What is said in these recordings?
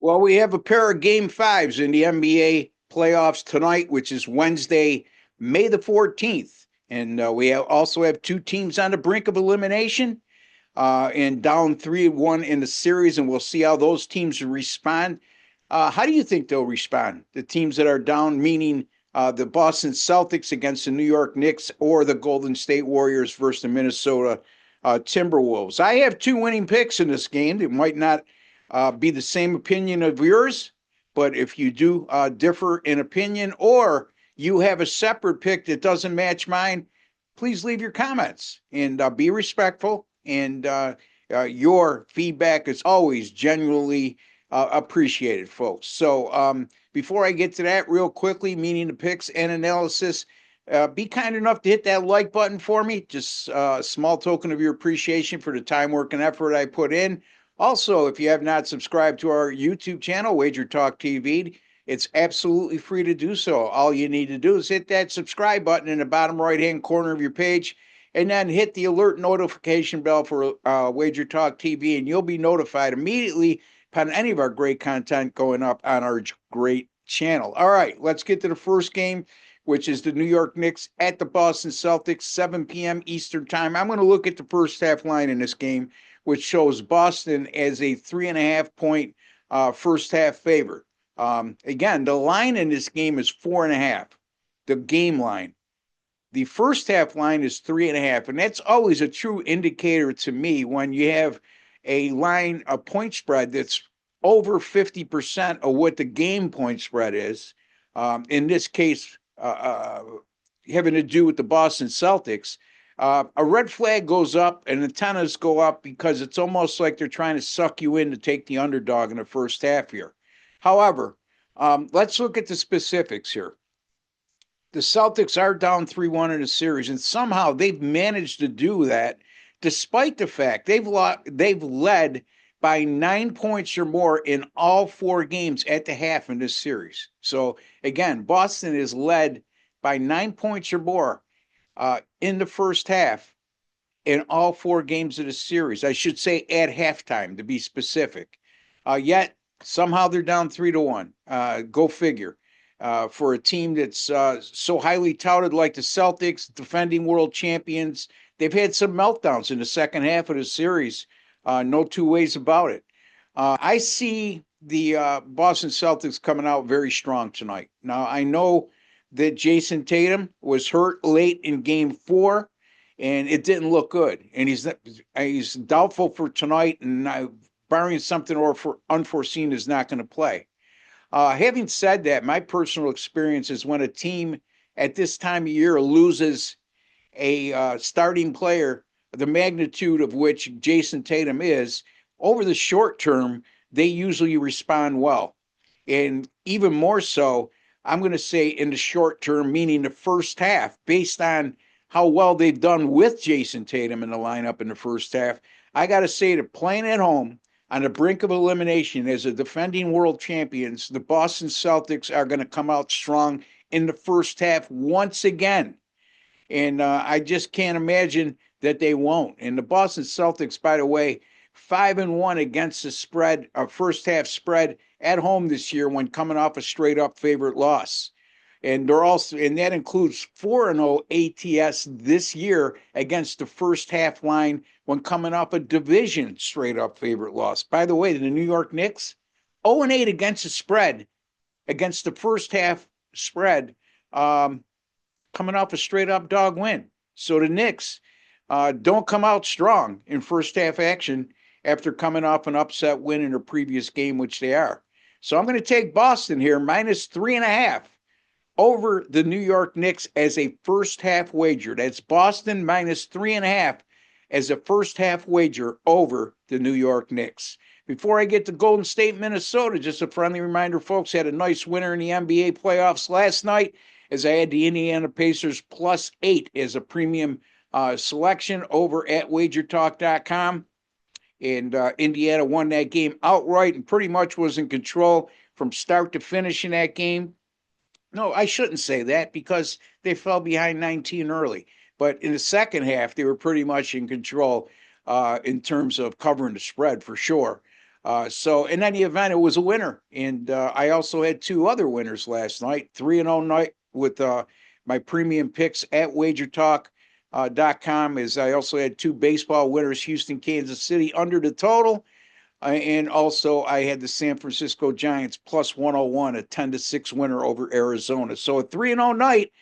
Well, we have a pair of game fives in the NBA playoffs tonight, which is Wednesday, May the 14th. And also have two teams on the brink of elimination and down 3-1 in the series, and we'll see how those teams respond. How do you think they'll respond? The teams that are down, meaning the Boston Celtics against the New York Knicks or the Golden State Warriors versus the Minnesota Timberwolves. I have two winning picks in this game. It might not be the same opinion of yours, but if you do differ in opinion or you have a separate pick that doesn't match mine, please leave your comments and be respectful. And your feedback is always genuinely appreciated, folks. So before I get to that, real quickly, meaning the picks and analysis, be kind enough to hit that like button for me. Just a small token of your appreciation for the time, work, and effort I put in. Also, if you have not subscribed to our YouTube channel, WagerTalk TV, it's absolutely free to do so. All you need to do is hit that subscribe button in the bottom right-hand corner of your page, and then hit the alert notification bell for WagerTalk TV, and you'll be notified immediately upon any of our great content going up on our great channel. All right, let's get to the first game, which is the New York Knicks at the Boston Celtics, 7 p.m. Eastern time. I'm going to look at the first half line in this game, which shows Boston as a 3.5-point first half favorite. Again, the line in this game is 4.5, the game line. The first half line is 3.5, and that's always a true indicator to me when you have a line, a point spread that's over 50% of what the game point spread is. In this case, having to do with the Boston Celtics. A red flag goes up and antennas go up because it's almost like they're trying to suck you in to take the underdog in the first half here. However, let's look at the specifics here. The Celtics are down 3-1 in the series, and somehow they've managed to do that despite the fact they've led by 9 points or more in all four games at the half in this series. So, again, Boston is led by 9 points or more in the first half in all four games of the series. I should say at halftime, to be specific. Yet, somehow they're down 3-1. Go figure. For a team that's so highly touted like the Celtics, defending world champions, they've had some meltdowns in the second half of the series. No two ways about it. I see the Boston Celtics coming out very strong tonight. Now, I know that Jason Tatum was hurt late in game 4, and it didn't look good. And he's doubtful for tonight, and barring something or for unforeseen is not going to play. Having said that, my personal experience is when a team at this time of year loses a starting player, the magnitude of which Jason Tatum is, over the short term, they usually respond well. And even more so, I'm going to say in the short term, meaning the first half, based on how well they've done with Jason Tatum in the lineup in the first half, I got to say that playing at home on the brink of elimination as a defending world champions, the Boston Celtics are going to come out strong in the first half once again. And I just can't imagine that they won't. And the Boston Celtics, by the way, 5-1 against the spread, first half spread at home this year when coming off a straight up favorite loss. And that includes 4-0 ATS this year against the first half line when coming off a division straight up favorite loss. By the way, the New York Knicks, 0-8 against the spread, against the first half spread, coming off a straight up dog win. So the Knicks don't come out strong in first half action after coming off an upset win in a previous game, which they are. So I'm going to take Boston here, minus 3.5 over the New York Knicks as a first half wager. That's Boston minus 3.5 as a first half wager over the New York Knicks. Before I get to Golden State, Minnesota, just a friendly reminder, folks, had a nice winner in the NBA playoffs last night as I had the Indiana Pacers +8 as a premium selection over at WagerTalk.com. And Indiana won that game outright and pretty much was in control from start to finish in that game. No, I shouldn't say that because they fell behind 19 early. But in the second half, they were pretty much in control in terms of covering the spread for sure. So in any event, it was a winner. And I also had two other winners last night, 3-0 night with my premium picks at WagerTalk.com. As I also had two baseball winners, Houston, Kansas City under the total. And also I had the San Francisco Giants plus 101, a 10-6 winner over Arizona. So a 3-0 night.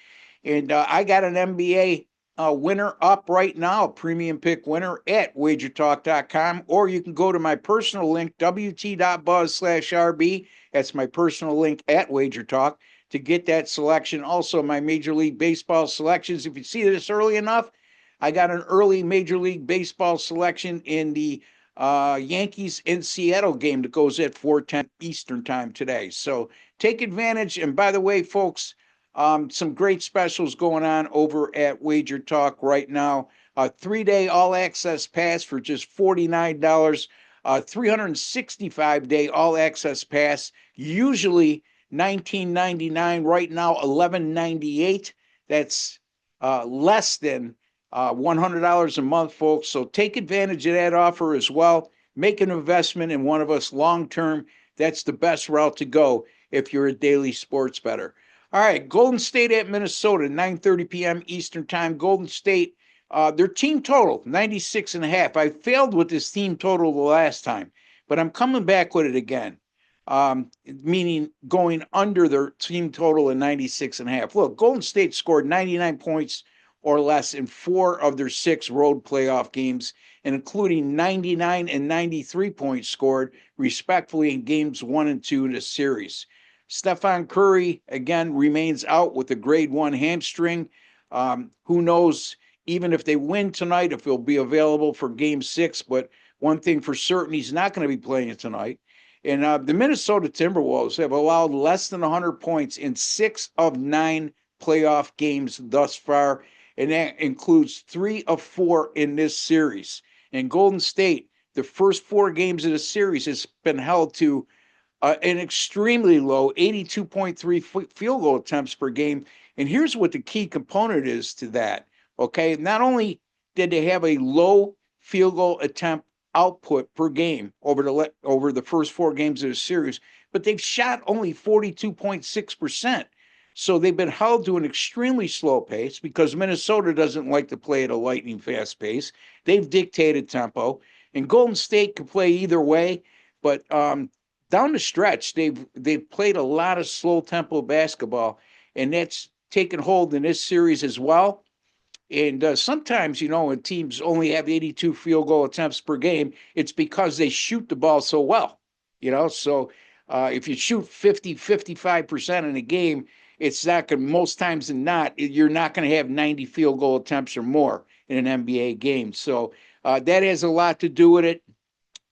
And I got an NBA winner up right now, a premium pick winner at wagertalk.com, or you can go to my personal link, wt.buzz/RB. That's my personal link at WagerTalk to get that selection. Also, my Major League Baseball selections. If you see this early enough, I got an early Major League Baseball selection in the Yankees in Seattle game that goes at 4:10 Eastern time today. So take advantage. And by the way, folks, some great specials going on over at Wager Talk right now. A 3-day all-access pass for just $49. 365-day all-access pass, usually $19.99. Right now, $11.98. That's less than $100 a month, folks. So take advantage of that offer as well. Make an investment in one of us long-term. That's the best route to go if you're a daily sports bettor. All right, Golden State at Minnesota, 9:30 p.m. Eastern Time. Golden State, their team total, 96.5. I failed with this team total the last time, but I'm coming back with it again, meaning going under their team total of 96.5. Look, Golden State scored 99 points or less in 4 of their 6 road playoff games, and including 99 and 93 points scored, respectively, in games 1 and 2 in the series. Stephen Curry, again, remains out with a grade 1 hamstring. Who knows, even if they win tonight, if he'll be available for game 6. But one thing for certain, he's not going to be playing tonight. And the Minnesota Timberwolves have allowed less than 100 points in 6 of 9 playoff games thus far. And that includes 3 of 4 in this series. And Golden State, the first 4 games of the series has been held to an extremely low 82.3 field goal attempts per game. And here's what the key component is to that. Okay, not only did they have a low field goal attempt output per game over the first 4 games of the series, but they've shot only 42.6%. So they've been held to an extremely slow pace because Minnesota doesn't like to play at a lightning fast pace. They've dictated tempo, and Golden State can play either way, but down the stretch, they've played a lot of slow tempo basketball, and that's taken hold in this series as well. And sometimes, when teams only have 82 field goal attempts per game, it's because they shoot the ball so well. So if you shoot 55% in a game, it's not going to, most times than not, you're not going to have 90 field goal attempts or more in an NBA game. So that has a lot to do with it.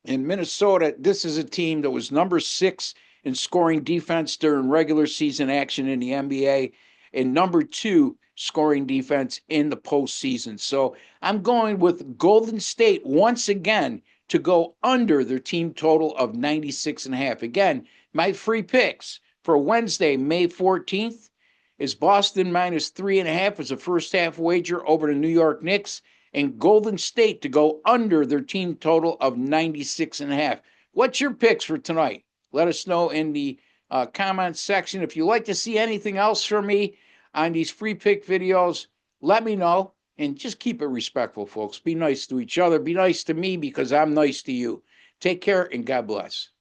In Minnesota, this is a team that was number 6 in scoring defense during regular season action in the NBA and number 2 scoring defense in the postseason. So I'm going with Golden State once again to go under their team total of 96.5. Again, my free picks for Wednesday, May 14th is Boston minus 3.5 as a first half wager over the New York Knicks, and Golden State to go under their team total of 96.5. What's your picks for tonight? Let us know in the comments section. If you'd like to see anything else from me on these free pick videos, let me know. And just keep it respectful, folks. Be nice to each other. Be nice to me because I'm nice to you. Take care and God bless.